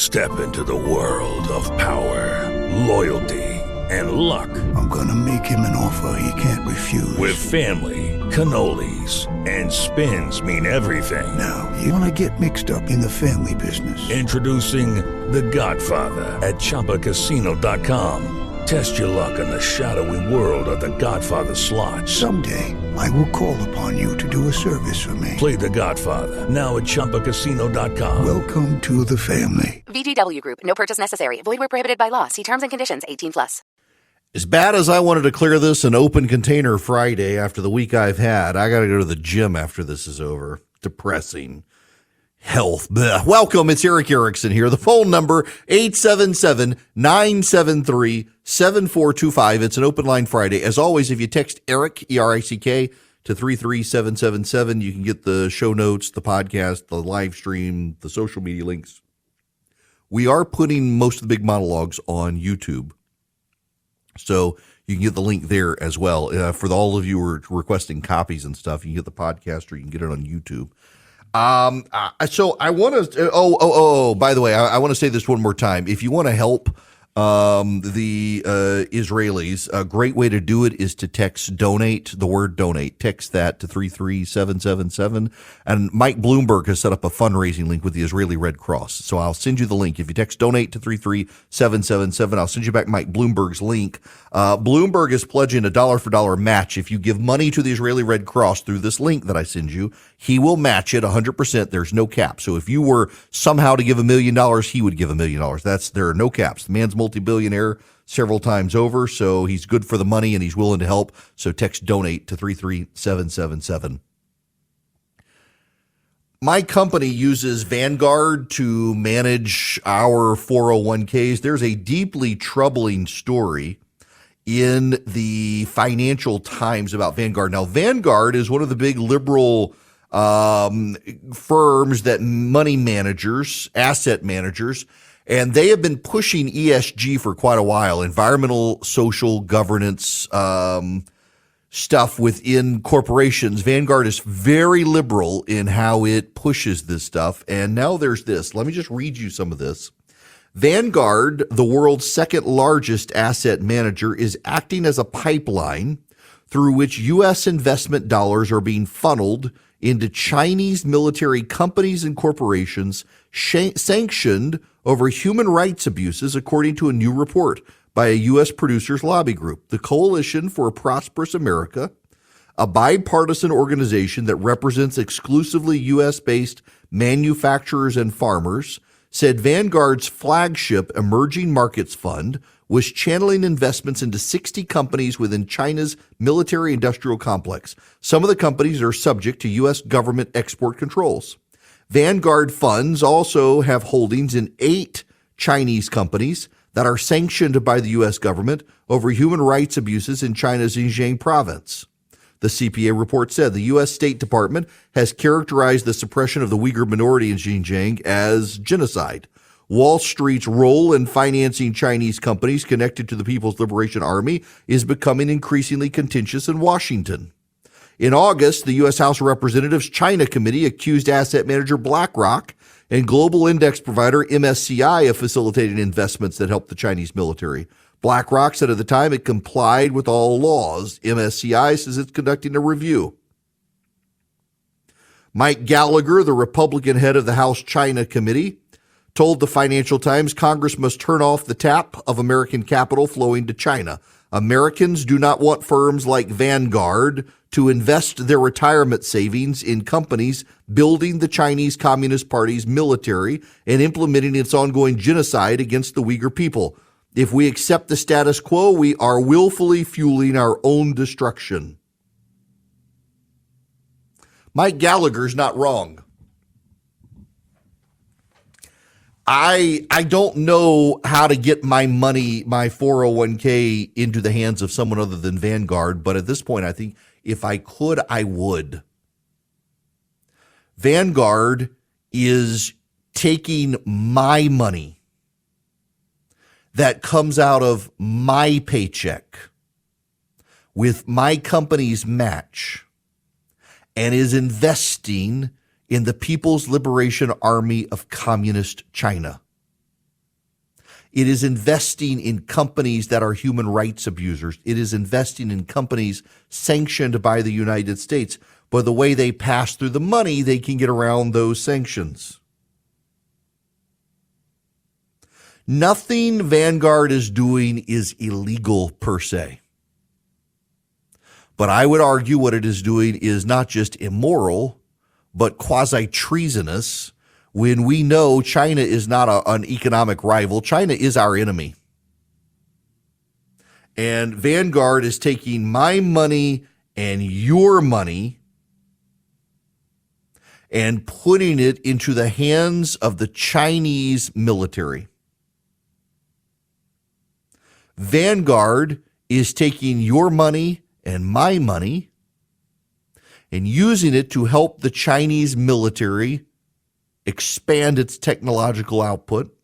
Step into the world of power, loyalty, and luck. I'm gonna make him an offer he can't refuse. With family, cannolis, and spins mean everything. Now, you wanna get mixed up in the family business. Introducing The Godfather at ChumbaCasino.com. Test your luck in the shadowy world of The Godfather slot. Someday, I will call upon you to do a service for me. Play The Godfather, now at ChumbaCasino.com. Welcome to the family. VGW Group. No purchase necessary. Void where prohibited by law. See terms and conditions. 18+. As bad as I wanted to clear this an open container Friday after the week I've had, I got to go to the gym after this is over. Depressing. Health. Blech. Welcome. It's Eric Erickson here. The phone number, 877-973-7425. It's an open line Friday. As always, if you text Eric, E-R-I-C-K, to 33777, you can get the show notes, the podcast, the live stream, the social media links. We are putting most of the big monologues on YouTube, so you can get the link there as well. For all of you who are requesting copies and stuff, you can get the podcast or you can get it on YouTube. So I want to, by the way, I want to say this one more time. If you want to help the Israelis, a great way to do it is to text donate, the word donate, text that to 33777. And Mike Bloomberg has set up a fundraising link with the Israeli Red Cross. So I'll send you the link. If you text donate to 33777, I'll send you back Mike Bloomberg's link. Bloomberg is pledging a dollar for dollar match. If you give money to the Israeli Red Cross through this link that I send you, he will match it 100%. There's no cap. So if you were somehow to give $1 million, he would give $1 million. There are no caps. The man's multi-billionaire several times over, so he's good for the money and he's willing to help. So text donate to 33777. My company uses Vanguard to manage our 401ks. There's a deeply troubling story in the Financial Times about Vanguard. Now, Vanguard is one of the big liberal firms that money managers, asset managers, and they have been pushing ESG for quite a while, environmental, social, governance stuff within corporations. Vanguard is very liberal in how it pushes this stuff. And now there's this. Let me just read you some of this. Vanguard, the world's second largest asset manager, is acting as a pipeline through which U.S. investment dollars are being funneled into Chinese military companies and corporations sanctioned over human rights abuses, according to a new report by a U.S. producers lobby group. The Coalition for a Prosperous America, a bipartisan organization that represents exclusively U.S.-based manufacturers and farmers, said Vanguard's flagship Emerging Markets Fund was channeling investments into 60 companies within China's military-industrial complex. Some of the companies are subject to U.S. government export controls. Vanguard funds also have holdings in 8 Chinese companies that are sanctioned by the U.S. government over human rights abuses in China's Xinjiang province. The CPA report said the U.S. State Department has characterized the suppression of the Uyghur minority in Xinjiang as genocide. Wall Street's role in financing Chinese companies connected to the People's Liberation Army is becoming increasingly contentious in Washington. In August, the U.S. House of Representatives China Committee accused asset manager BlackRock and global index provider MSCI of facilitating investments that helped the Chinese military. BlackRock said at the time it complied with all laws. MSCI says it's conducting a review. Mike Gallagher, the Republican head of the House China Committee, told the Financial Times Congress must turn off the tap of American capital flowing to China. Americans do not want firms like Vanguard to invest their retirement savings in companies building the Chinese Communist Party's military and implementing its ongoing genocide against the Uyghur people. If we accept the status quo, we are willfully fueling our own destruction. Mike Gallagher's not wrong. I don't know how to get my money, my 401k, into the hands of someone other than Vanguard, but at this point, I think if I could, I would. Vanguard is taking my money that comes out of my paycheck with my company's match and is investing in the People's Liberation Army of Communist China. It is investing in companies that are human rights abusers. It is investing in companies sanctioned by the United States. But the way they pass through the money, they can get around those sanctions. Nothing Vanguard is doing is illegal per se. But I would argue what it is doing is not just immoral, but quasi-treasonous when we know China is not an economic rival. China is our enemy. And Vanguard is taking my money and your money and putting it into the hands of the Chinese military. Vanguard is taking your money and my money and using it to help the Chinese military expand its technological output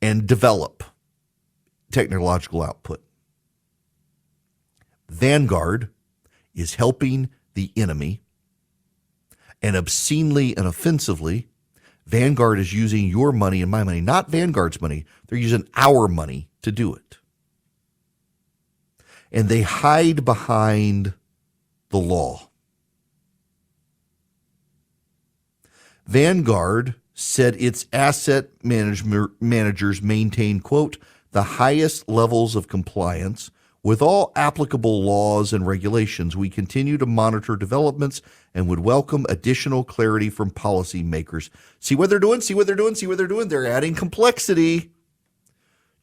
and develop technological output. Vanguard is helping the enemy, and obscenely and offensively, Vanguard is using your money and my money, not Vanguard's money. They're using our money to do it. And they hide behind the law. Vanguard said its asset managers maintain, quote, the highest levels of compliance with all applicable laws and regulations. We continue to monitor developments and would welcome additional clarity from policymakers. See what they're doing? See what they're doing? See what they're doing? They're adding complexity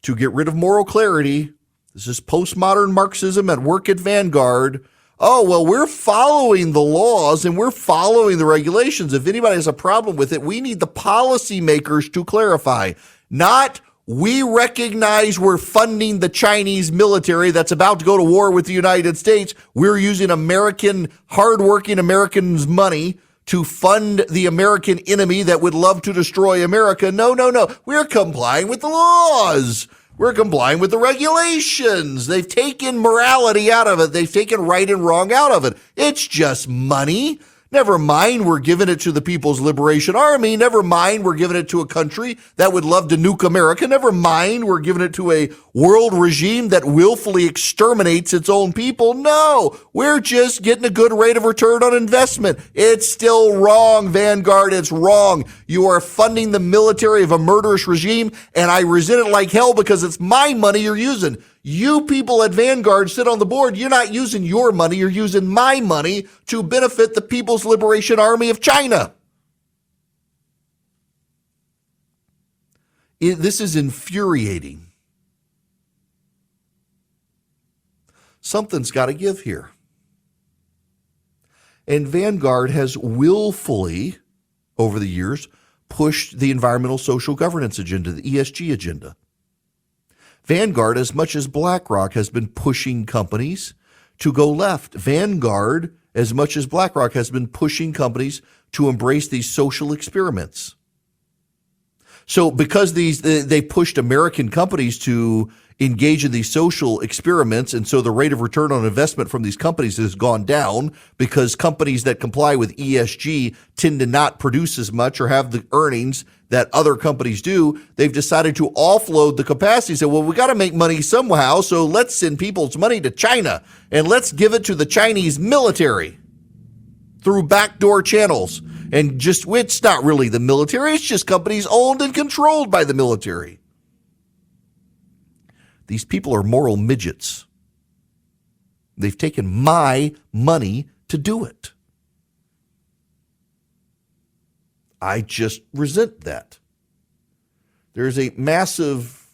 to get rid of moral clarity. This is postmodern Marxism at work at Vanguard. Oh, well, we're following the laws and we're following the regulations. If anybody has a problem with it, we need the policymakers to clarify. Not we recognize we're funding the Chinese military that's about to go to war with the United States. We're using American, hardworking Americans' money to fund the American enemy that would love to destroy America. No, no, no. We're complying with the laws. We're complying with the regulations. They've taken morality out of it. They've taken right and wrong out of it. It's just money. Never mind, we're giving it to the People's Liberation Army. Never mind, we're giving it to a country that would love to nuke America. Never mind, we're giving it to a world regime that willfully exterminates its own people. No, we're just getting a good rate of return on investment. It's still wrong, Vanguard. It's wrong. You are funding the military of a murderous regime, and I resent it like hell because it's my money you're using. You people at Vanguard sit on the board. You're not using your money. You're using my money to benefit the People's Liberation Army of China. This is infuriating. Something's got to give here. And Vanguard has willfully, over the years, pushed the environmental social governance agenda, the ESG agenda. Vanguard, as much as BlackRock, has been pushing companies to go left. Vanguard, as much as BlackRock, has been pushing companies to embrace these social experiments. So because they pushed American companies to engage in these social experiments, and so the rate of return on investment from these companies has gone down because companies that comply with ESG tend to not produce as much or have the earnings that other companies do. They've decided to offload the capacity. Say, well, we got to make money somehow, so let's send people's money to China and let's give it to the Chinese military through backdoor channels. And just, it's not really the military, it's just companies owned and controlled by the military. These people are moral midgets. They've taken my money to do it. I just resent that. There's a massive,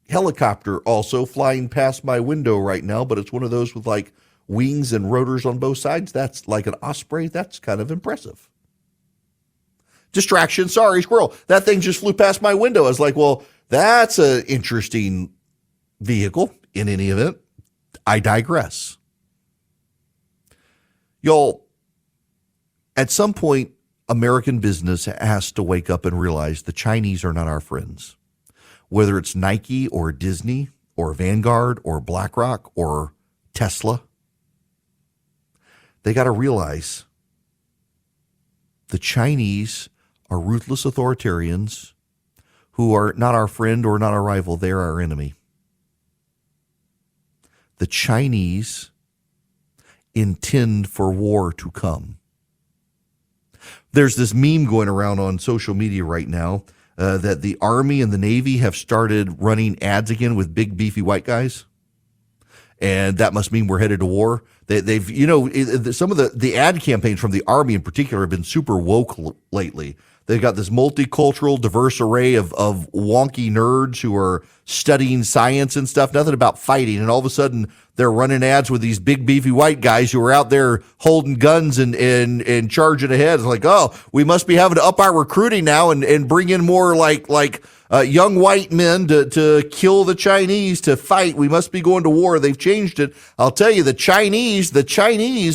helicopter also flying past my window right now, but it's one of those with, wings and rotors on both sides. That's like an osprey. That's kind of impressive. Distraction. Sorry, squirrel. That thing just flew past my window. I was like, well, that's an interesting vehicle. In any event, I digress. Y'all, at some point, American business has to wake up and realize the Chinese are not our friends. Whether it's Nike or Disney or Vanguard or BlackRock or Tesla, they got to realize the Chinese are ruthless authoritarians who are not our friend or not our rival. They're our enemy. The Chinese intend for war to come. There's this meme going around on social media right now that the Army and the Navy have started running ads again with big, beefy white guys. And that must mean we're headed to war. They've, some of the ad campaigns from the Army in particular have been super woke lately. They've got this multicultural, diverse array of wonky nerds who are studying science and stuff, nothing about fighting. And all of a sudden, they're running ads with these big, beefy white guys who are out there holding guns and charging ahead. It's like, oh, we must be having to up our recruiting now and bring in more like young white men to kill the Chinese, to fight. We must be going to war. They've changed it. I'll tell you, the Chinese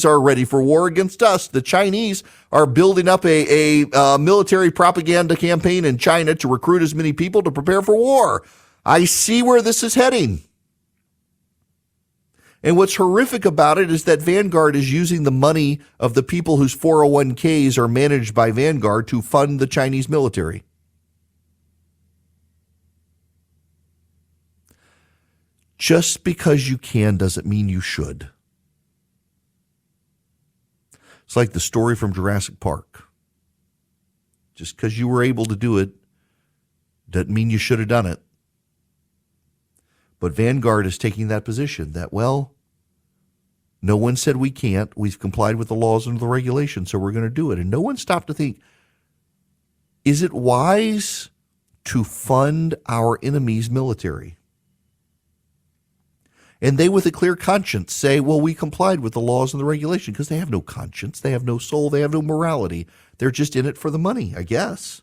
are ready for war against us. The Chinese are building up a military propaganda campaign in China to recruit as many people to prepare for war. I see where this is heading. And what's horrific about it is that Vanguard is using the money of the people whose 401ks are managed by Vanguard to fund the Chinese military. Just because you can doesn't mean you should. It's like the story from Jurassic Park. Just because you were able to do it doesn't mean you should have done it. But Vanguard is taking that position that, well, no one said we can't. We've complied with the laws and the regulations, so we're going to do it. And no one stopped to think, is it wise to fund our enemy's military? And they, with a clear conscience, say, well, we complied with the laws and the regulation, because they have no conscience, they have no soul, they have no morality. They're just in it for the money, I guess.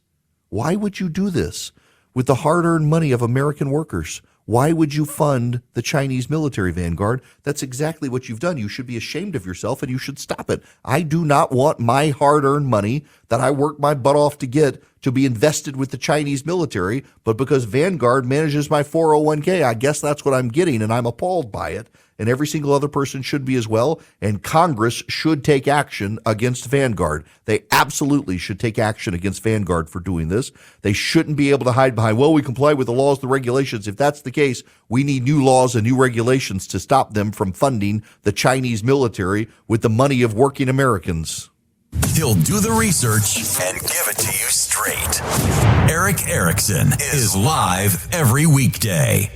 Why would you do this with the hard-earned money of American workers? Why would you fund the Chinese military, Vanguard? That's exactly what you've done. You should be ashamed of yourself, and you should stop it. I do not want my hard-earned money that I worked my butt off to get to be invested with the Chinese military, but because Vanguard manages my 401k, I guess that's what I'm getting, and I'm appalled by it. And every single other person should be as well, and Congress should take action against Vanguard. They absolutely should take action against Vanguard for doing this. They shouldn't be able to hide behind, well, we comply with the laws and the regulations. If that's the case, we need new laws and new regulations to stop them from funding the Chinese military with the money of working Americans. He'll do the research and give it to you straight. Eric Erickson is live every weekday.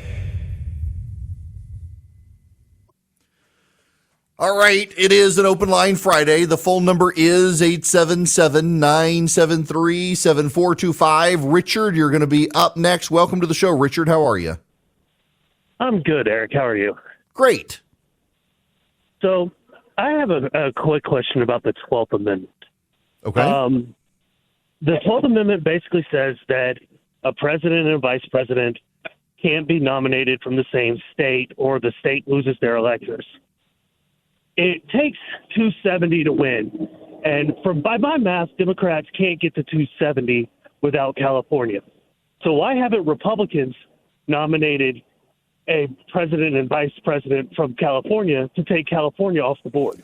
All right, it is an open line Friday. The phone number is 877-973-7425. Richard, you're going to be up next. Welcome to the show, Richard. How are you? I'm good, Eric. How are you? Great. So I have a quick question about the 12th Amendment. Okay. The 12th Amendment basically says that a president and a vice president can't be nominated from the same state, or the state loses their electors. It takes 270 to win. And by my math, Democrats can't get to 270 without California. So why haven't Republicans nominated a president and vice president from California to take California off the board?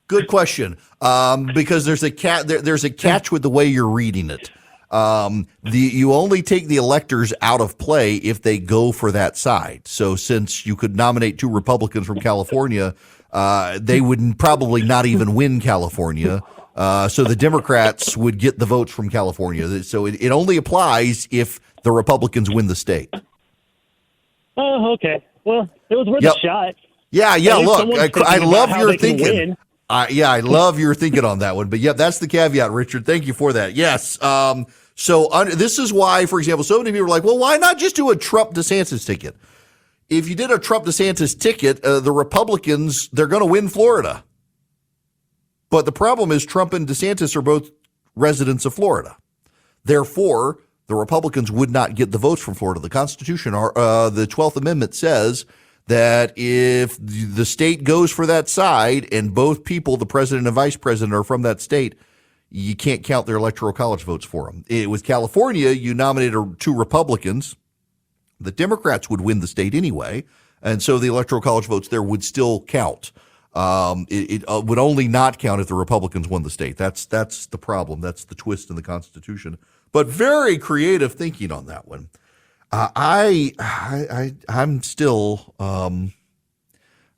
Good question. Because there's a catch with the way you're reading it. You only take the electors out of play if they go for that side. So since you could nominate two Republicans from California, they would probably not even win California. So the Democrats would get the votes from California. So it only applies if the Republicans win the state. Oh, okay. Well, it was worth a shot. Yeah. Look, I love your thinking. I love your thinking on that one. But yeah, that's the caveat, Richard. Thank you for that. Yes. This is why, for example, so many people are like, well, why not just do a Trump-DeSantis ticket? If you did a Trump-DeSantis ticket, the Republicans, they're going to win Florida. But the problem is Trump and DeSantis are both residents of Florida. Therefore, the Republicans would not get the votes from Florida. The Constitution, the 12th Amendment says that if the state goes for that side and both people, the president and vice president, are from that state, you can't count their electoral college votes for them. With California, you nominated two Republicans. The Democrats would win the state anyway, and so the electoral college votes there would still count. It would only not count if the Republicans won the state. That's the problem. That's the twist in the Constitution. but very creative thinking on that one. I'm still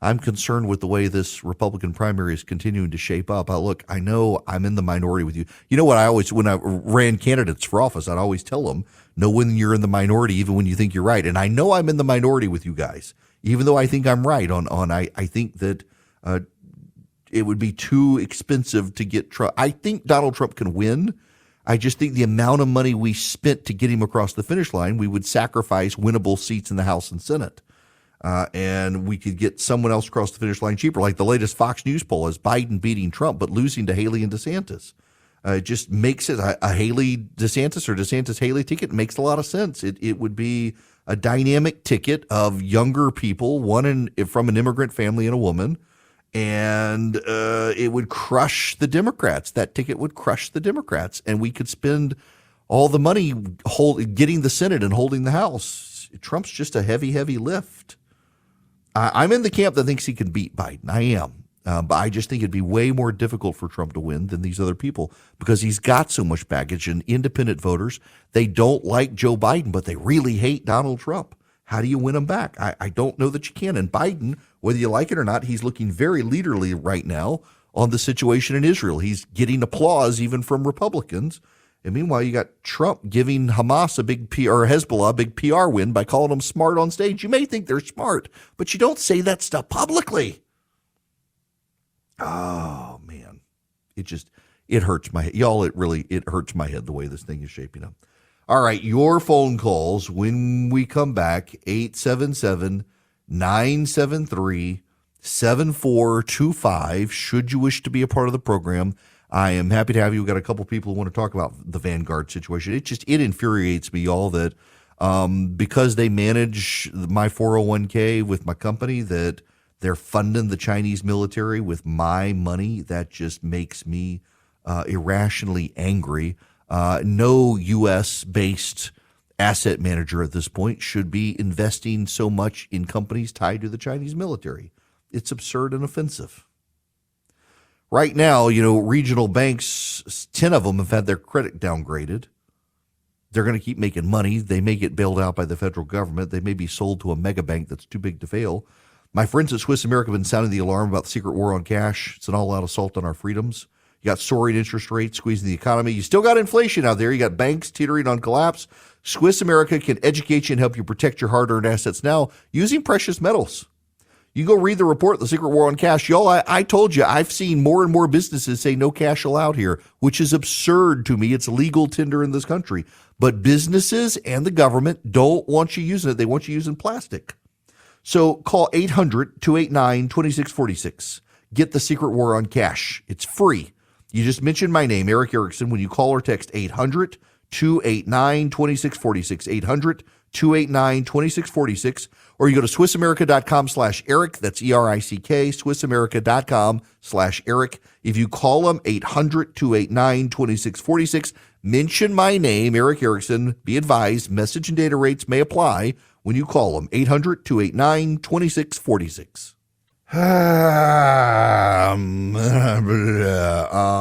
I'm concerned with the way this Republican primary is continuing to shape up. Look, I know I'm in the minority with you. You know what when I ran candidates for office, I'd always tell them, know when you're in the minority, even when you think you're right. And I know I'm in the minority with you guys, even though I think I'm right I think that it would be too expensive to get Trump. I think Donald Trump can win. I just think the amount of money we spent to get him across the finish line, we would sacrifice winnable seats in the House and Senate. And we could get someone else across the finish line cheaper, like the latest Fox News poll is Biden beating Trump, but losing to Haley and DeSantis. It just makes it a Haley DeSantis or DeSantis Haley ticket. Makes a lot of sense. It would be a dynamic ticket of younger people, from an immigrant family and a woman, and it would crush the Democrats. That ticket would crush the Democrats, and we could spend all the money getting the Senate and holding the House. Trump's just a heavy, heavy lift. I'm in the camp that thinks he can beat Biden. I am. But I just think it'd be way more difficult for Trump to win than these other people because he's got so much baggage. And independent voters, they don't like Joe Biden, but they really hate Donald Trump. How do you win them back? I don't know that you can. And Biden, whether you like it or not, he's looking very leaderly right now on the situation in Israel. He's getting applause even from Republicans. And meanwhile, you got Trump giving Hamas Hezbollah a big PR win by calling them smart on stage. You may think they're smart, but you don't say that stuff publicly. Oh, man. It hurts my head. Y'all, it hurts my head the way this thing is shaping up. All right, your phone calls when we come back, 877-973-7425, should you wish to be a part of the program. I am happy to have you. We've got a couple people who want to talk about the Vanguard situation. It infuriates me, y'all, that because they manage my 401k with my company, that they're funding the Chinese military with my money. That just makes me irrationally angry. No U.S.-based asset manager at this point should be investing so much in companies tied to the Chinese military. It's absurd and offensive. Right now, regional banks, 10 of them have had their credit downgraded. They're going to keep making money. They may get bailed out by the federal government. They may be sold to a mega bank that's too big to fail. My friends at Swiss America have been sounding the alarm about the secret war on cash. It's an all-out assault on our freedoms. You got soaring interest rates squeezing the economy. You still got inflation out there. You got banks teetering on collapse. Swiss America can educate you and help you protect your hard-earned assets now using precious metals. You go read the report, The Secret War on Cash. Y'all, I told you, I've seen more and more businesses say no cash allowed here, which is absurd to me. It's legal tender in this country. But businesses and the government don't want you using it. They want you using plastic. So call 800-289-2646. Get The Secret War on Cash. It's free. You just mention my name, Eric Erickson, when you call or text 800-289-2646, 800-289-2646, or you go to SwissAmerica.com/Eric. That's ERICK, SwissAmerica.com/Eric. If you call them 800-289-2646, mention my name, Eric Erickson. Be advised, message and data rates may apply when you call them, 800-289-2646. Let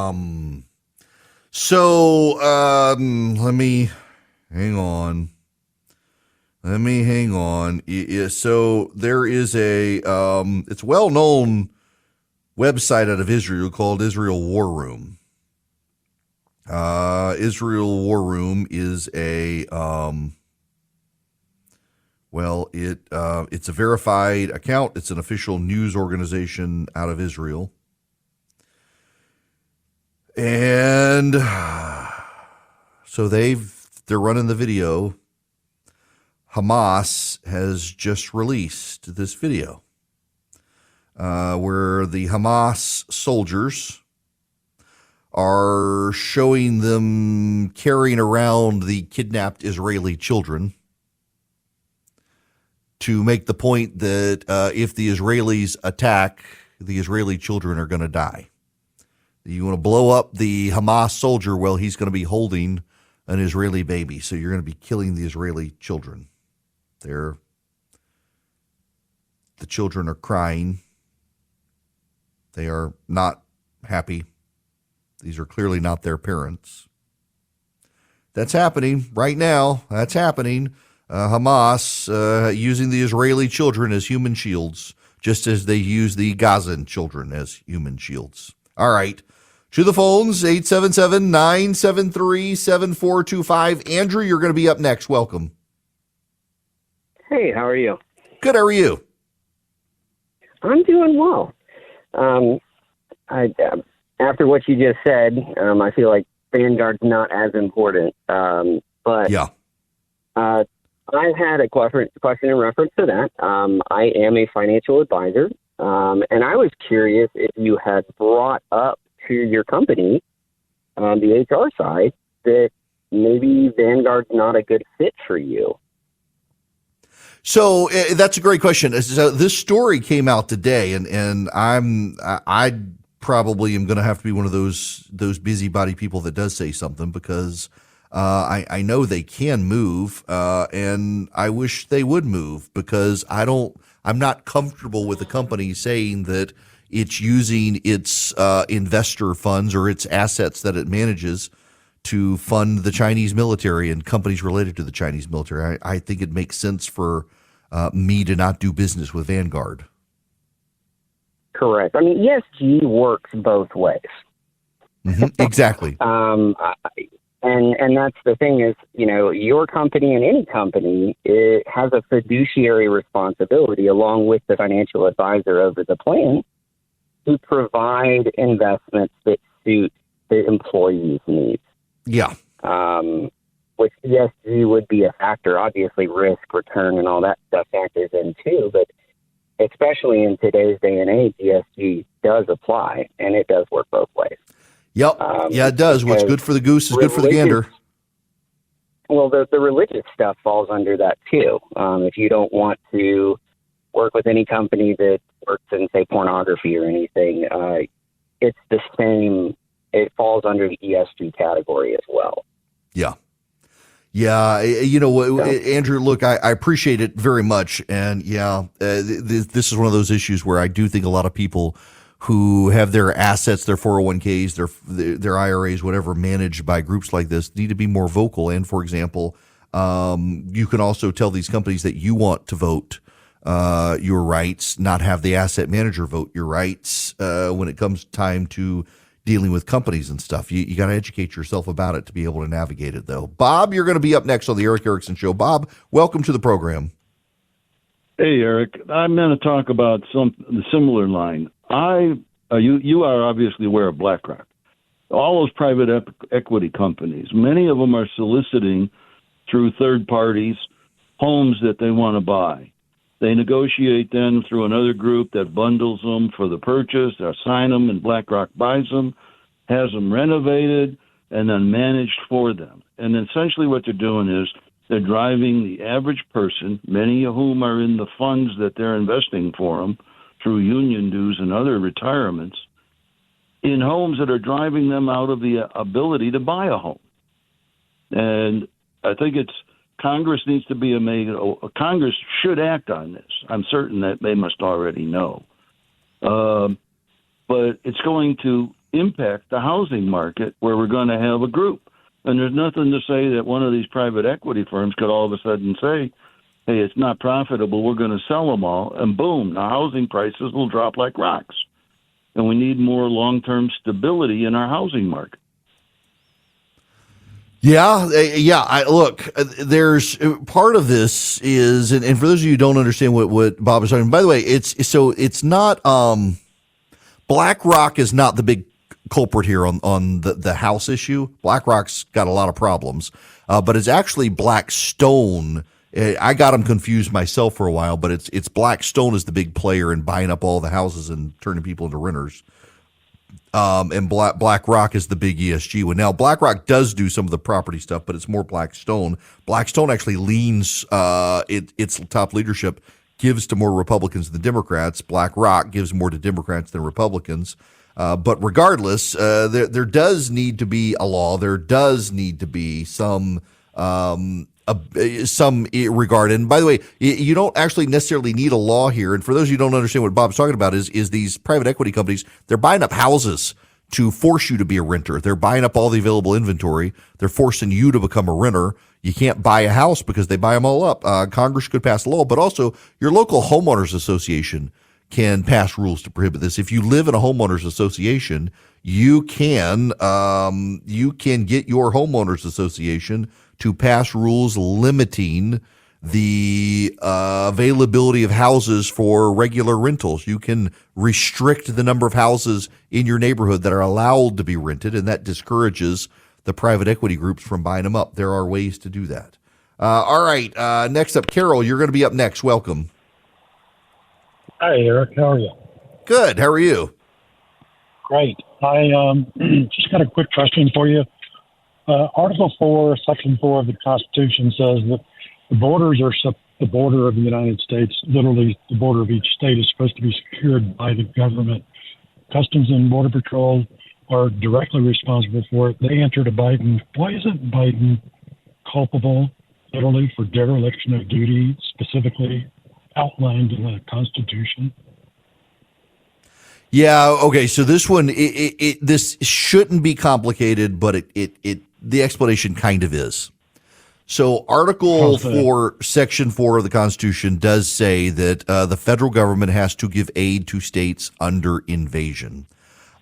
me hang on. So there is it's a well-known website out of Israel called Israel War Room. Israel War Room is it's a verified account. It's an official news organization out of Israel. And so they're running the video. Hamas has just released this video where the Hamas soldiers are showing them carrying around the kidnapped Israeli children to make the point that if the Israelis attack, the Israeli children are going to die. You want to blow up the Hamas soldier, well, he's going to be holding an Israeli baby, so you're going to be killing the Israeli children. The children are crying. They are not happy. These are clearly not their parents. That's happening right now. That's happening. Hamas using the Israeli children as human shields, just as they use the Gazan children as human shields. All right. To the phones, 877-973-7425. Andrew, you're going to be up next. Welcome. Hey, how are you? Good. How are you? I'm doing well. After what you just said, I feel like Vanguard's not as important. But yeah. I had a question in reference to that. I am a financial advisor, and I was curious if you had brought up to your company, the HR side, that maybe Vanguard's not a good fit for you. So that's a great question. So this story came out today, and I probably am going to have to be one of those busybody people that does say something, because I know they can move, and I wish they would move, because I'm not comfortable with the company saying that it's using its investor funds or its assets that it manages to fund the Chinese military and companies related to the Chinese military. I think it makes sense for me to not do business with Vanguard. Correct. I mean, ESG works both ways. Mm-hmm. Exactly. And that's the thing is, your company and any company, it has a fiduciary responsibility along with the financial advisor over the plan to provide investments that suit the employee's needs. Yeah. Which ESG would be a factor. Obviously, risk, return, and all that stuff factors in too. But especially in today's day and age, ESG does apply, and it does work both ways. Yep. Yeah, it does. What's good for the goose is good for the gander. Well, the religious stuff falls under that too. If you don't want to work with any company that works in, say, pornography or anything, it's the same. It falls under the ESG category as well. Yeah. Yeah. Andrew, look, I appreciate it very much. And this is one of those issues where I do think a lot of people who have their assets, their 401ks, their IRAs, whatever, managed by groups like this need to be more vocal. And for example, you can also tell these companies that you want to vote your rights, not have the asset manager vote your rights when it comes time to dealing with companies and stuff. You got to educate yourself about it to be able to navigate it, though. Bob, you're going to be up next on the Eric Erickson Show. Bob, welcome to the program. Hey, Eric. I'm going to talk about the similar line. You are obviously aware of BlackRock. All those private equity companies, many of them are soliciting through third parties homes that they want to buy. They negotiate then through another group that bundles them for the purchase, or sign them, and BlackRock buys them, has them renovated, and then managed for them. And essentially what they're doing is they're driving the average person, many of whom are in the funds that they're investing for them through union dues and other retirements, in homes that are driving them out of the ability to buy a home. And I think Congress needs to be Congress should act on this. I'm certain that they must already know. But it's going to impact the housing market, where we're going to have a group. And there's nothing to say that one of these private equity firms could all of a sudden say, hey, it's not profitable, we're going to sell them all, and boom, the housing prices will drop like rocks. And we need more long-term stability in our housing market. Yeah. Look, there's part of this is, and for those of you who don't understand what Bob is talking, by the way, it's not, BlackRock is not the big culprit here on the house issue. BlackRock's got a lot of problems, but it's actually Blackstone. I got them confused myself for a while, but it's Blackstone is the big player in buying up all the houses and turning people into renters. And BlackRock is the big ESG one. Now, BlackRock does do some of the property stuff, but it's more Blackstone. Blackstone actually leans its top leadership gives to more Republicans than Democrats. BlackRock gives more to Democrats than Republicans. But regardless, there does need to be a law. There does need to be some regard. And by the way, you don't actually necessarily need a law here. And for those of you who don't understand what Bob's talking about is these private equity companies, they're buying up houses to force you to be a renter. They're buying up all the available inventory. They're forcing you to become a renter. You can't buy a house because they buy them all up. Congress could pass a law, but also your local homeowners association can pass rules to prohibit this. If you live in a homeowners association, you can get your homeowners association to pass rules limiting the availability of houses for regular rentals. You can restrict the number of houses in your neighborhood that are allowed to be rented, and that discourages the private equity groups from buying them up. There are ways to do that. All right, next up, Carol, you're going to be up next. Welcome. Hi, Eric. How are you? Good. How are you? Great. I just got a quick question for you. Article 4, Section 4 of the Constitution says that the borders are the border of the United States. Literally, the border of each state is supposed to be secured by the government. Customs and Border Patrol are directly responsible for it. They answer to Biden. Why isn't Biden culpable, literally, for dereliction of duty, specifically outlined in the Constitution? Yeah. Okay. So this one, this shouldn't be complicated, but the explanation kind of is. So Article 4, Section 4 of the Constitution does say that the federal government has to give aid to states under invasion.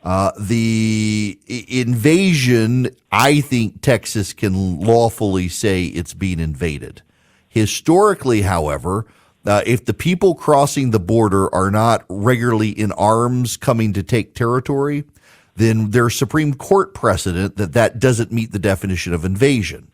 The invasion, I think Texas can lawfully say it's being invaded. Historically, however, if the people crossing the border are not regularly in arms coming to take territory, then there's Supreme Court precedent that doesn't meet the definition of invasion.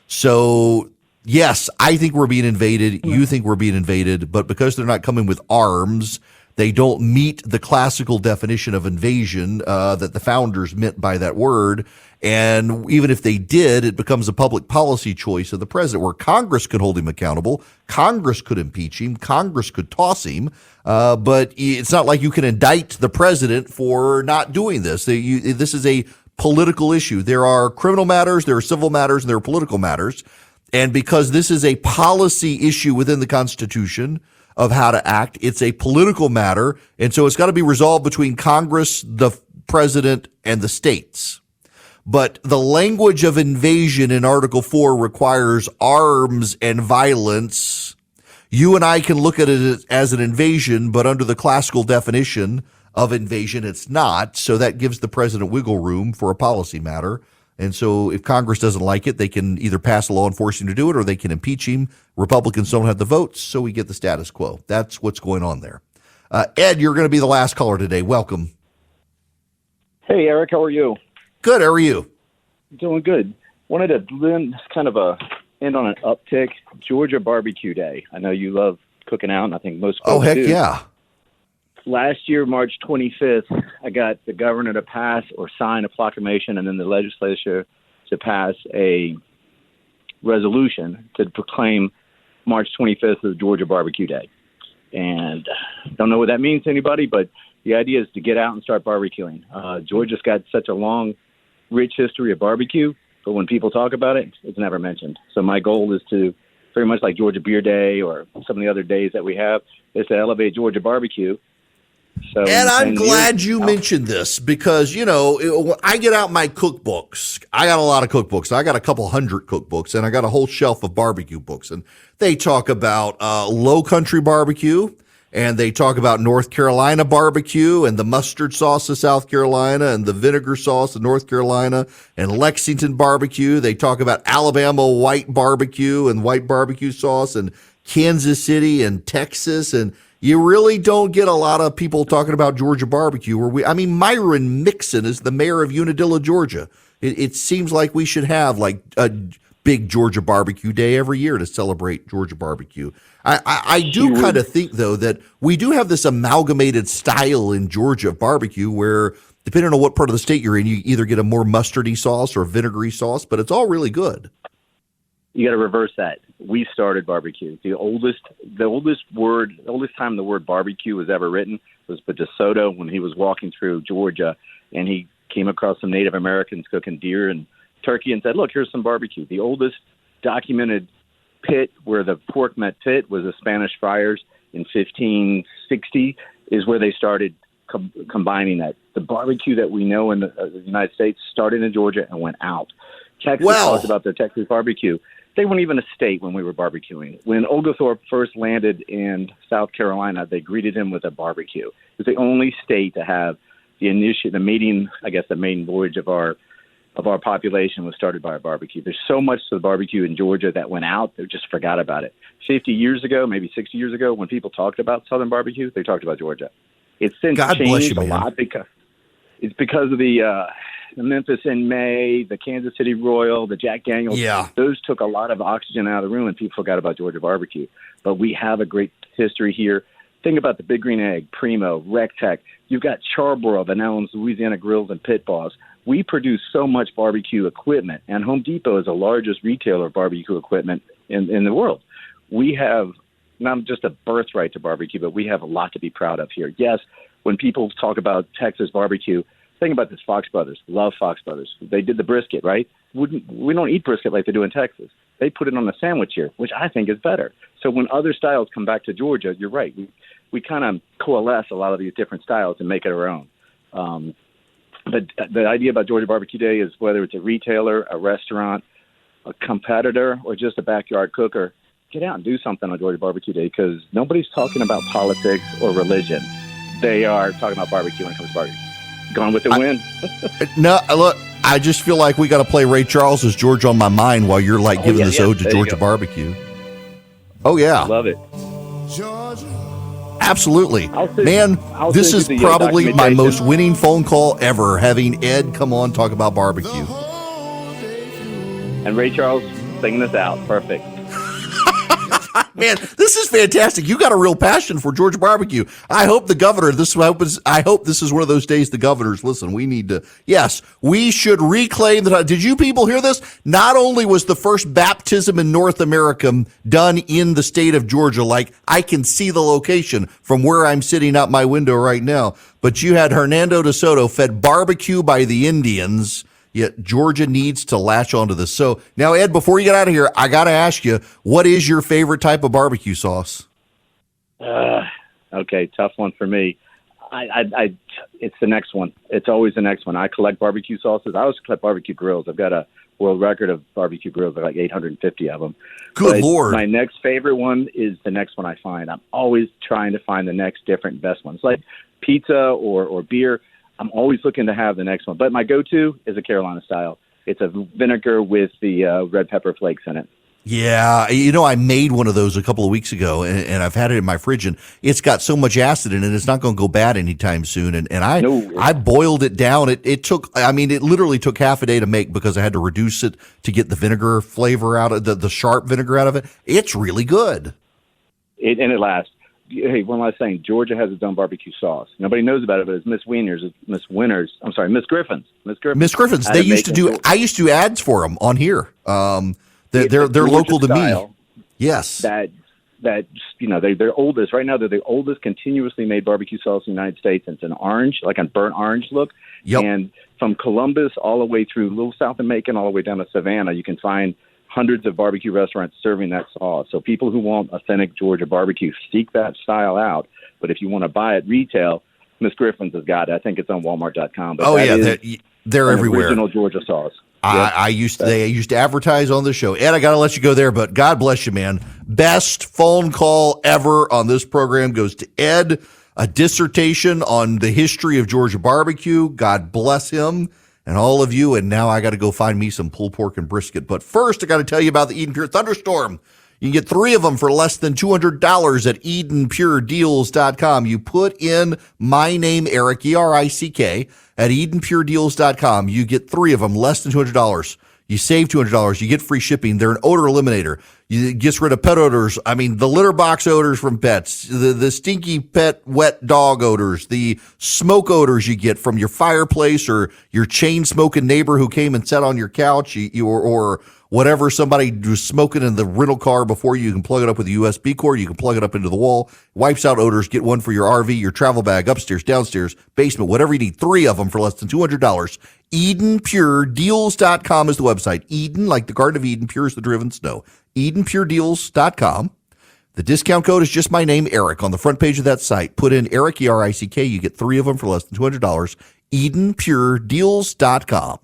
So, yes, I think we're being invaded. You think we're being invaded. But because they're not coming with arms, they don't meet the classical definition of invasion that the founders meant by that word. And even if they did, it becomes a public policy choice of the president, where Congress could hold him accountable. Congress could impeach him. Congress could toss him. But it's not like you can indict the president for not doing this. This is a political issue. There are criminal matters, there are civil matters, and there are political matters. And because this is a policy issue within the Constitution of how to act, it's a political matter. And so it's got to be resolved between Congress, the president, and the states. But the language of invasion in Article 4 requires arms and violence. You and I can look at it as an invasion, but under the classical definition of invasion, it's not. So that gives the president wiggle room for a policy matter. And so if Congress doesn't like it, they can either pass a law and force him to do it, or they can impeach him. Republicans don't have the votes, so we get the status quo. That's what's going on there. Ed, you're going to be the last caller today. Welcome. Hey, Eric, how are you? Good. How are you? Doing good. Wanted to kind of end on an uptick. Georgia Barbecue Day. I know you love cooking out, and I think most folks do. Yeah. Last year, March 25th, I got the governor to pass or sign a proclamation, and then the legislature to pass a resolution to proclaim March 25th as Georgia Barbecue Day. And don't know what that means to anybody, but the idea is to get out and start barbecuing. Georgia's got such a long, rich history of barbecue, but when people talk about it, it's never mentioned. So my goal is to, very much like Georgia Beer Day or some of the other days that we have, is to elevate Georgia barbecue. So, and I'm glad you mentioned this because, you know, I get out my cookbooks. I got a lot of cookbooks. I got a couple hundred cookbooks, and I got a whole shelf of barbecue books. And they talk about low country barbecue, and they talk about North Carolina barbecue and the mustard sauce of South Carolina and the vinegar sauce of North Carolina and Lexington barbecue. They talk about Alabama white barbecue and white barbecue sauce and Kansas City and Texas. And you really don't get a lot of people talking about Georgia barbecue. Myron Mixon is the mayor of Unadilla, Georgia. It seems like we should have like a big Georgia barbecue day every year to celebrate Georgia barbecue. I do kind of think, though, that we do have this amalgamated style in Georgia barbecue where, depending on what part of the state you're in, you either get a more mustardy sauce or vinegary sauce, but it's all really good. You got to reverse that. We started barbecue. The oldest time the word barbecue was ever written was by DeSoto when he was walking through Georgia, and he came across some Native Americans cooking deer and turkey and said, "Look, here's some barbecue." The oldest documented pit where the pork met pit was the Spanish friars in 1560 is where they started combining that. The barbecue that we know in the United States started in Georgia and went out. Texas talked about their Texas barbecue. They weren't even a state when we were barbecuing. When Oglethorpe first landed in South Carolina, they greeted him with a barbecue. It was the only state to have the maiden voyage of our population was started by a barbecue. There's so much to the barbecue in Georgia that went out, they just forgot about it. 50 years ago, maybe 60 years ago, when people talked about Southern barbecue, they talked about Georgia. It's since changed a lot because of the Memphis in May, the Kansas City Royal, the Jack Daniels. Yeah. Those took a lot of oxygen out of the room, and people forgot about Georgia barbecue. But we have a great history here. Think about the Big Green Egg, Primo, Rectech. You've got Charborough that now owns Louisiana Grills and Pit Boss. We produce so much barbecue equipment, and Home Depot is the largest retailer of barbecue equipment in the world. We have not just a birthright to barbecue, but we have a lot to be proud of here. Yes, when people talk about Texas barbecue, think about this. Fox Brothers, love Fox Brothers. They did the brisket, right? We don't eat brisket like they do in Texas. They put it on a sandwich here, which I think is better. So when other styles come back to Georgia, you're right. We kind of coalesce a lot of these different styles and make it our own. But the idea about Georgia Barbecue Day is whether it's a retailer, a restaurant, a competitor, or just a backyard cooker, get out and do something on Georgia Barbecue Day, because nobody's talking about politics or religion. They are talking about barbecue when it comes to barbecue. Gone with the wind. No, look, I just feel like we got to play Ray Charles's Georgia on My Mind while you're giving this ode to Georgia barbecue. Oh, yeah. Love it. Absolutely. Man, this is probably my most winning phone call ever, having Ed come on talk about barbecue. And Ray Charles singing this out. Perfect. Man, this is fantastic. You got a real passion for Georgia barbecue. I hope the governor, I hope this is one of those days the governors, listen, we should reclaim the, did you people hear this? Not only was the first baptism in North America done in the state of Georgia, like I can see the location from where I'm sitting out my window right now, but you had Hernando de Soto fed barbecue by the Indians. Yet Georgia needs to latch onto this. So now, Ed, before you get out of here, I got to ask you, what is your favorite type of barbecue sauce? Okay, tough one for me. It's the next one. It's always the next one. I collect barbecue sauces. I also collect barbecue grills. I've got a world record of barbecue grills, like 850 of them. Good Lord. My next favorite one is the next one I find. I'm always trying to find the next different best ones, like pizza or beer. I'm always looking to have the next one. But my go-to is a Carolina style. It's a vinegar with the red pepper flakes in it. Yeah, I made one of those a couple of weeks ago, and I've had it in my fridge, and it's got so much acid in it, it's not going to go bad anytime soon. And I boiled it down. It literally took half a day to make because I had to reduce it to get the vinegar flavor out of the sharp vinegar out of it. It's really good. And it lasts. Hey, one last thing. Georgia has its own barbecue sauce. Nobody knows about it, but it's Miss Griffin's. Miss Griffin's. They used to do. I used to do ads for them on here. They're local to me. Yes. They're oldest right now. They're the oldest continuously made barbecue sauce in the United States. It's an orange, like a burnt orange look. Yep. And from Columbus all the way through Little South of Macon, all the way down to Savannah, you can find hundreds of barbecue restaurants serving that sauce. So people who want authentic Georgia barbecue, seek that style out. But if you want to buy it retail, Miss Griffin's has got it. I think it's on Walmart.com. But they're everywhere. Original Georgia sauce. They used to advertise on the show. Ed, I got to let you go there, but God bless you, man. Best phone call ever on this program goes to Ed, a dissertation on the history of Georgia barbecue. God bless him and all of you. And now I got to go find me some pulled pork and brisket. But first, I got to tell you about the Eden Pure Thunderstorm. You can get 3 of them for less than $200 at EdenPureDeals.com. You put in my name, Eric, E-R-I-C-K, at EdenPureDeals.com. You get 3 of them, less than $200. You save $200. You get free shipping. They're an odor eliminator. It gets rid of pet odors. I mean, the litter box odors from pets, the stinky pet wet dog odors, the smoke odors you get from your fireplace or your chain smoking neighbor who came and sat on your couch, or whatever, somebody was smoking in the rental car before you. You can plug it up with a USB cord. You can plug it up into the wall. Wipes out odors. Get one for your RV, your travel bag, upstairs, downstairs, basement, whatever you need. 3 of them for less than $200. EdenPureDeals.com is the website. Eden, like the Garden of Eden, pure as the driven snow. EdenPureDeals.com. The discount code is just my name, Eric, on the front page of that site. Put in Eric, E-R-I-C-K. You get 3 of them for less than $200. EdenPureDeals.com.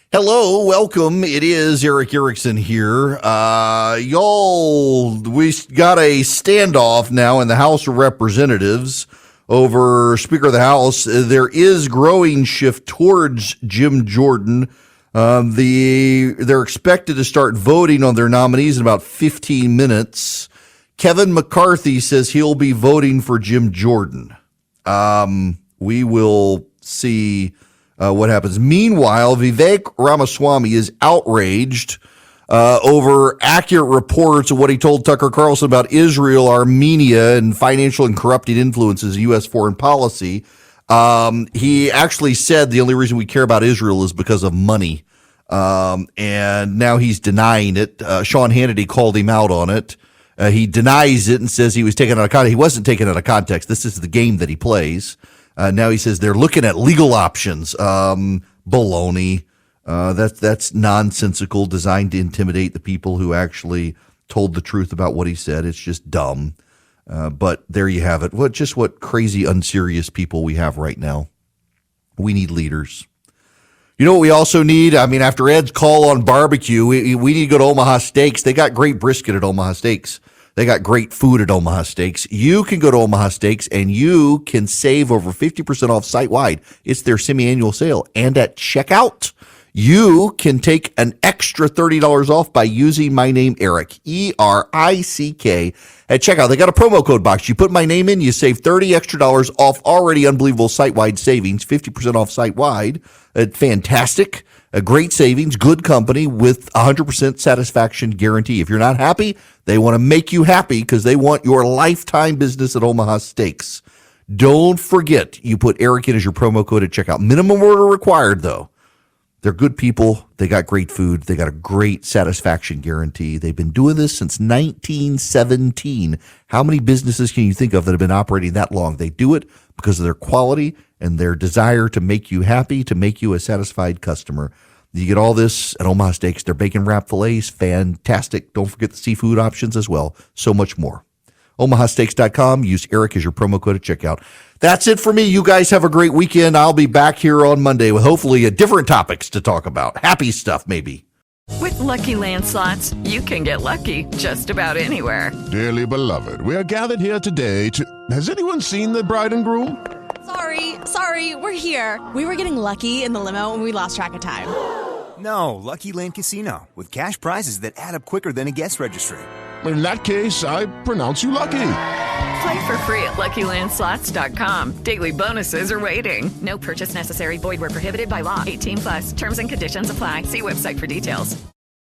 Hello, welcome. It is Eric Erickson here. Y'all, we got a standoff now in the House of Representatives over Speaker of the House. There is growing shift towards Jim Jordan. They're expected to start voting on their nominees in about 15 minutes. Kevin McCarthy says he'll be voting for Jim Jordan. We will see what happens. Meanwhile, Vivek Ramaswamy is outraged over accurate reports of what he told Tucker Carlson about Israel, Armenia, and financial and corrupting influences of U.S. foreign policy. He actually said the only reason we care about Israel is because of money. And now he's denying it. Sean Hannity called him out on it. He denies it and says he was taken out of context. He wasn't taken out of context. This is the game that he plays. Now he says they're looking at legal options. Baloney. That's nonsensical, designed to intimidate the people who actually told the truth about what he said. It's just dumb. But there you have it. What crazy, unserious people we have right now. We need leaders. You know what we also need? I mean, after Ed's call on barbecue, we need to go to Omaha Steaks. They got great brisket at Omaha Steaks. They got great food at Omaha Steaks. You can go to Omaha Steaks and you can save over 50% off site-wide. It's their semi-annual sale. And at checkout, you can take an extra $30 off by using my name, Eric, E-R-I-C-K, at checkout. They got a promo code box. You put my name in, you save $30 extra off already unbelievable site-wide savings, 50% off site-wide. Fantastic. A great savings, good company with 100% satisfaction guarantee. If you're not happy, they want to make you happy because they want your lifetime business at Omaha Steaks. Don't forget, you put Eric in as your promo code at checkout. Minimum order required, though. They're good people. They got great food. They got a great satisfaction guarantee. They've been doing this since 1917. How many businesses can you think of that have been operating that long? They do it because of their quality and their desire to make you happy, to make you a satisfied customer. You get all this at Omaha Steaks. Their bacon wrap fillets, fantastic. Don't forget the seafood options as well. So much more. OmahaSteaks.com. Use Eric as your promo code at checkout. That's it for me. You guys have a great weekend. I'll be back here on Monday with hopefully different topics to talk about. Happy stuff, maybe. With Lucky Land Slots, you can get lucky just about anywhere. Dearly beloved, we are gathered here today to... Has anyone seen the bride and groom? Sorry, we're here. We were getting lucky in the limo and we lost track of time. No, Lucky Land Casino, with cash prizes that add up quicker than a guest registry. In that case, I pronounce you lucky. Play for free at LuckyLandSlots.com. Daily bonuses are waiting. No purchase necessary. Void where prohibited by law. 18+. Terms and conditions apply. See website for details.